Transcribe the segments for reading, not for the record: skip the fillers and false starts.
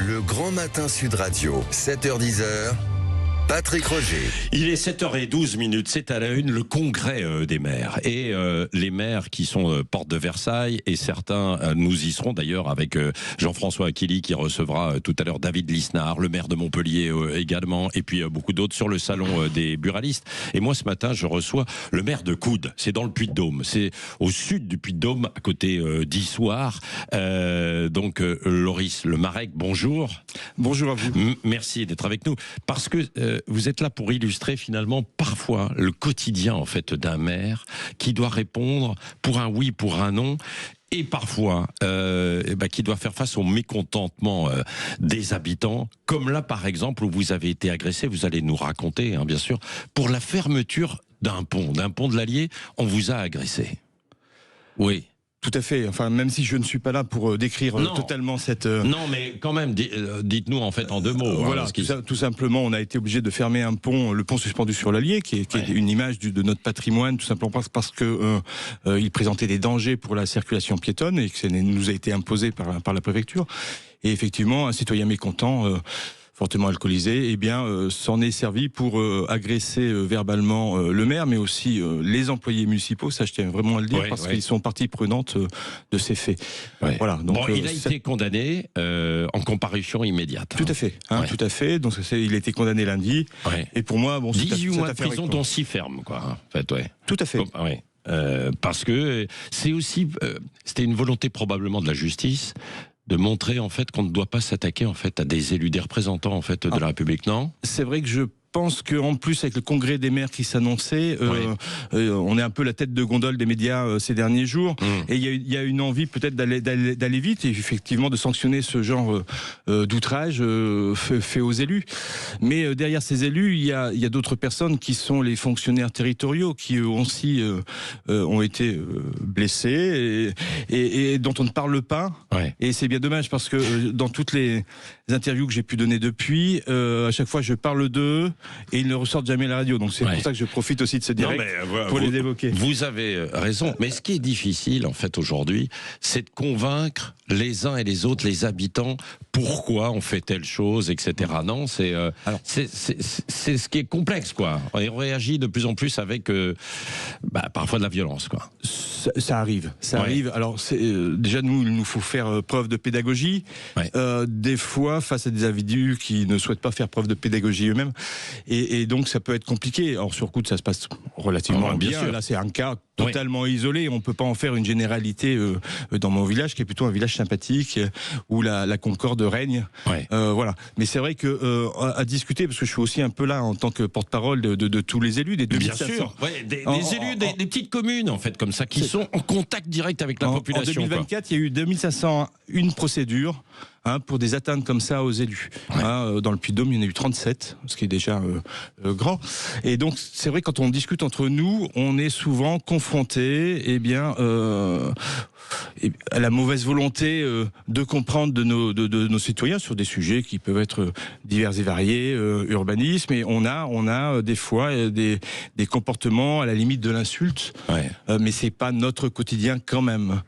Le Grand Matin Sud Radio, 7h-10h. Patrick Roger. Il est 7h12, c'est à la une le congrès des maires. Et les maires qui sont porte de Versailles, et certains, nous y serons d'ailleurs avec Jean-François Aquili qui recevra tout à l'heure David Lisnard, le maire de Montpellier également, et puis beaucoup d'autres sur le salon des buralistes. Et moi ce matin je reçois le maire de Coudes, c'est dans le Puy-de-Dôme, c'est au sud du Puy-de-Dôme, à côté d'Issoire. Donc Loris Lemarec, bonjour. Bonjour à vous. Merci d'être avec nous, parce que vous êtes là pour illustrer finalement parfois le quotidien en fait d'un maire qui doit répondre pour un oui, pour un non. Et parfois, qui doit faire face au mécontentement des habitants, comme là par exemple où vous avez été agressé, vous allez nous raconter, hein, bien sûr, pour la fermeture d'un pont de l'Allier, on vous a agressé. Oui. Tout à fait. Enfin, même si je ne suis pas là pour décrire totalement cette... Non, mais quand même, dites-nous en fait en deux mots. Voilà, tout simplement, on a été obligé de fermer un pont, le pont suspendu sur l'Allier, qui est une image de notre patrimoine, tout simplement parce que il présentait des dangers pour la circulation piétonne et que ça nous a été imposé par la préfecture. Et effectivement, un citoyen mécontent... fortement alcoolisé, s'en est servi pour agresser verbalement le maire, mais aussi les employés municipaux, ça je tiens vraiment à le dire, parce qu'ils sont partie prenante de ces faits. Ouais. Voilà, donc, il a été condamné en comparution immédiate. Tout à fait, tout à fait. Donc il a été condamné lundi, et pour moi... 18 mois de prison, dont 6 fermes, quoi. En fait, Tout à fait. Parce que c'est aussi... c'était une volonté probablement de la justice de montrer en fait qu'on ne doit pas s'attaquer en fait à des élus, des représentants en fait de la République, non ? C'est vrai que je pense qu'en plus avec le congrès des maires qui s'annonçait, on est un peu la tête de gondole des médias ces derniers jours, et il y a une envie peut-être d'aller vite et effectivement de sanctionner ce genre d'outrage fait aux élus. Mais derrière ces élus, il y a d'autres personnes qui sont les fonctionnaires territoriaux qui eux aussi ont été blessés et dont on ne parle pas. Ouais. Et c'est bien dommage parce que dans toutes les interviews que j'ai pu donner depuis, à chaque fois je parle d'eux et ils ne ressortent jamais à la radio. Donc c'est pour ça que je profite aussi de ce direct pour les évoquer. Vous avez raison. Mais ce qui est difficile en fait aujourd'hui, c'est de convaincre les uns et les autres, les habitants, pourquoi on fait telle chose, etc. Non, c'est ce qui est complexe, quoi. On réagit de plus en plus avec parfois de la violence, quoi. Ça arrive. Alors déjà il nous faut faire preuve de pédagogie. Des fois face à des individus qui ne souhaitent pas faire preuve de pédagogie eux-mêmes, et donc ça peut être compliqué. Alors sur Coudes ça se passe relativement bien. Là c'est un cas totalement isolé. On peut pas en faire une généralité dans mon village qui est plutôt un village sympathique où la concorde règne. Voilà. Mais c'est vrai que à discuter, parce que je suis aussi un peu là en tant que porte-parole de tous les élus des 2500. Bien sûr. Des élus des petites communes en fait comme ça qui sont en contact direct avec la population. En 2024, il y a eu 2501 procédures pour des atteintes comme ça aux élus. Dans le Puy-de-Dôme, il y en a eu 37, ce qui est déjà grand. Et donc, c'est vrai, quand on discute entre nous, on est souvent confronté à la mauvaise volonté de comprendre de nos citoyens sur des sujets qui peuvent être divers et variés, urbanisme, et on a des fois des comportements à la limite de l'insulte, mais c'est pas notre quotidien quand même.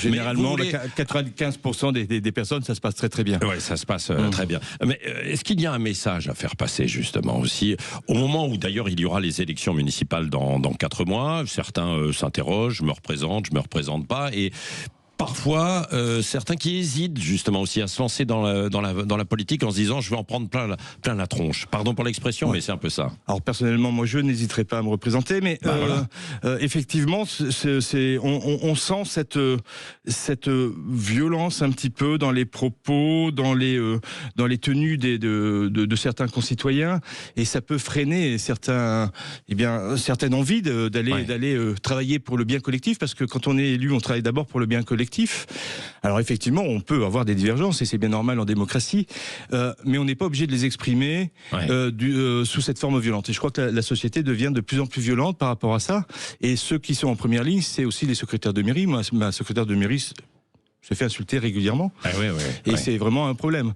Généralement, 95% des personnes, ça se passe très très bien. Oui, ça se passe très bien. Mais est-ce qu'il y a un message à faire passer justement aussi, au moment où d'ailleurs il y aura les élections municipales dans 4 mois, certains s'interrogent, je me représente pas, et parfois, certains qui hésitent justement aussi à se lancer dans la politique en se disant je vais en prendre plein la tronche. Pardon pour l'expression, mais c'est un peu ça. Alors personnellement, moi je n'hésiterai pas à me représenter, mais effectivement, on sent cette violence un petit peu dans les propos, dans les tenues de certains concitoyens, et ça peut freiner certaines envies d'aller travailler pour le bien collectif, parce que quand on est élu, on travaille d'abord pour le bien collectif. Alors effectivement, on peut avoir des divergences et c'est bien normal en démocratie, mais on n'est pas obligé de les exprimer sous cette forme violente. Et je crois que la société devient de plus en plus violente par rapport à ça. Et ceux qui sont en première ligne, c'est aussi les secrétaires de mairie. Moi, ma secrétaire de mairie se fait insulter régulièrement. Et c'est vraiment un problème.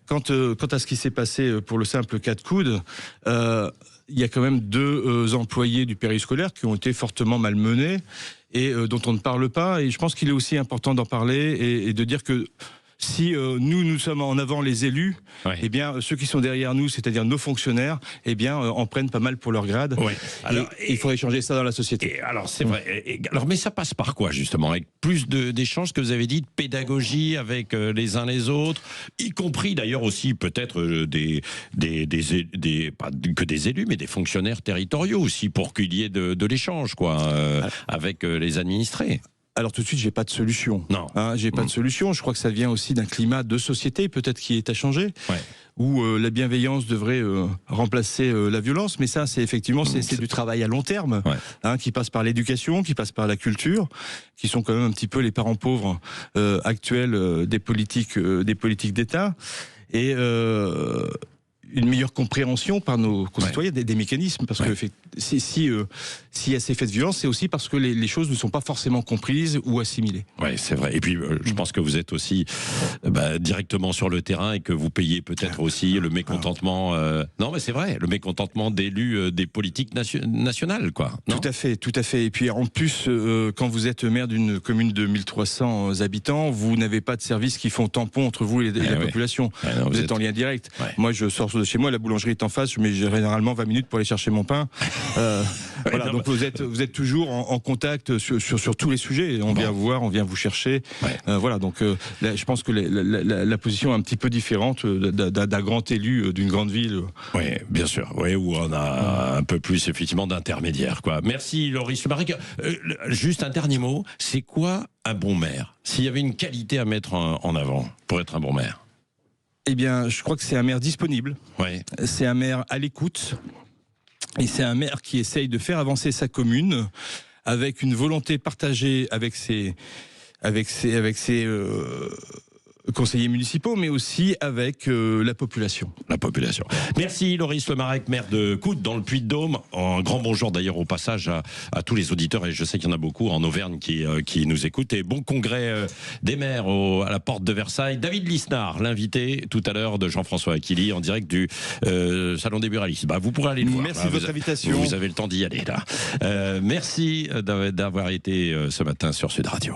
Quant à ce qui s'est passé pour le simple cas de Coudes, il y a quand même 2 employés du périscolaire qui ont été fortement malmenés et dont on ne parle pas. Et je pense qu'il est aussi important d'en parler et de dire que si nous sommes en avant les élus, eh bien ceux qui sont derrière nous, c'est-à-dire nos fonctionnaires, eh bien en prennent pas mal pour leur grade. Alors, il faudrait changer ça dans la société. Alors c'est vrai. Alors mais ça passe par quoi justement? Avec plus d'échanges, que vous avez dit, de pédagogie avec les uns les autres, y compris d'ailleurs aussi peut-être pas que des élus, mais des fonctionnaires territoriaux aussi, pour qu'il y ait de l'échange avec les administrés. Alors tout de suite, j'ai pas de solution. Non. J'ai pas de solution. Je crois que ça vient aussi d'un climat de société, peut-être qui est à changer, où la bienveillance devrait remplacer la violence. Mais ça, c'est effectivement c'est du travail à long terme, qui passe par l'éducation, qui passe par la culture, qui sont quand même un petit peu les parents pauvres actuels des politiques d'État. Et une meilleure compréhension par nos concitoyens des mécanismes, parce que s'il y a ces faits de violence, c'est aussi parce que les choses ne sont pas forcément comprises ou assimilées. Oui, c'est vrai. Et puis, je pense que vous êtes aussi directement sur le terrain et que vous payez peut-être aussi le mécontentement. Non, mais c'est vrai, le mécontentement d'élus des politiques nationales, quoi. Non ? Tout à fait. Et puis en plus, quand vous êtes maire d'une commune de 1300 habitants, vous n'avez pas de services qui font tampon entre vous et la population. Non, vous êtes en lien direct. Moi, je sors de chez moi, la boulangerie est en face, je mets généralement 20 minutes pour aller chercher mon pain. Donc vous êtes toujours en contact sur tous les sujets. On vient vous voir, on vient vous chercher. Donc je pense que la position est un petit peu différente d'un grand élu d'une grande ville. Oui, bien sûr. Oui, où on a un peu plus effectivement d'intermédiaires, quoi. Merci Loris Lemarec. Juste un dernier mot. C'est quoi un bon maire? S'il y avait une qualité à mettre en avant pour être un bon maire? Eh bien, je crois que c'est un maire disponible. C'est un maire à l'écoute. Et c'est un maire qui essaye de faire avancer sa commune avec une volonté partagée avec ses conseillers municipaux, mais aussi avec la population. La population. Merci Loris Lemarec, maire de Coutts dans le Puy-de-Dôme. Un grand bonjour d'ailleurs au passage à tous les auditeurs, et je sais qu'il y en a beaucoup en Auvergne qui nous écoutent. Et bon congrès des maires à la porte de Versailles. David Lisnard, l'invité tout à l'heure de Jean-François Aquili en direct du Salon des buralistes. Vous pourrez aller le voir. Merci de votre invitation. Vous avez le temps d'y aller là. Merci d'avoir été ce matin sur Sud Radio.